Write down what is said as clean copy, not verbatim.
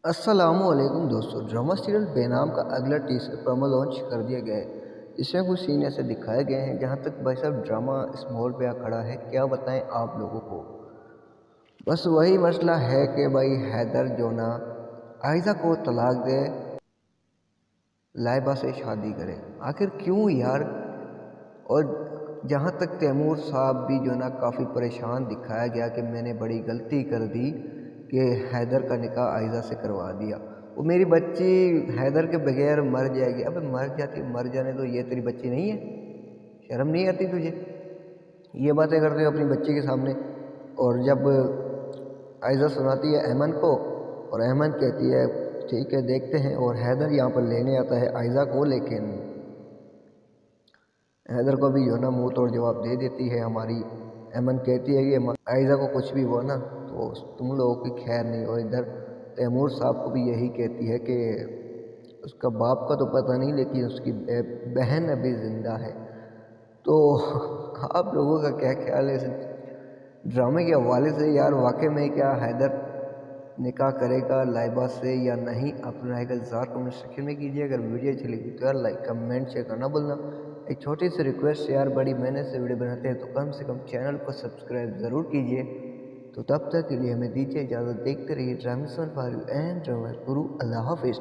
अस्सलामुअलैकुम दोस्तों। Drama serial बेनाम का अगला टीजर प्रोमो लॉन्च कर दिया गया है। इसमें कुछ सीन ऐसे दिखाए गए हैं जहां तक भाई साहब ड्रामा इस मोड़ पे आ खड़ा है। क्या बताएं आप लोगों को। बस वही मसला है कि भाई हैदर जो ना आयजा को तलाक दे, लाइबा से शादी करे। आखिर क्यों यार। और जहाँ तक तैमूर साहब भी जो ना काफ़ी परेशान दिखाया गया कि मैंने बड़ी गलती कर दी कि हैदर का निकाह आयजा से करवा दिया। वो मेरी बच्ची हैदर के बगैर मर जाएगी। अबे मर जाती, मर जाने दो, ये तेरी बच्ची नहीं है? शर्म नहीं आती तुझे? ये बातें करते हो अपनी बच्ची के सामने। और जब आयजा सुनाती है अहमद को और अहमद कहती है ठीक है देखते हैं, और हैदर यहाँ पर लेने आता है आयजा को, लेकिन हैदर को भी जो ना मुंह तोड़ जवाब दे देती है हमारी अमन। कहती है कि आयजा को कुछ भी हुआ ना तो तुम लोगों की खैर नहीं। और इधर तैमूर साहब को भी यही कहती है कि उसका बाप का तो पता नहीं लेकिन उसकी बहन अभी ज़िंदा है। तो आप लोगों का क्या ख्याल है इस ड्रामे के हवाले से यार? वाकई में क्या हैदर निकाह करेगा लाइबा से या नहीं? अपना राय का इज़हार कमेंट सेक्शन में कीजिए। अगर वीडियो अच्छी लगी तो यार लाइक कमेंट शेयर करना भूलना। एक छोटी सी रिक्वेस्ट यार, बड़ी मेहनत से वीडियो बनाते हैं तो कम से कम चैनल को सब्सक्राइब ज़रूर कीजिए। तो तब तक के लिए हमें दीजिए इजाज़त। देखते रहिए drama for you and drama गुरु। अल्लाह हाफिज़।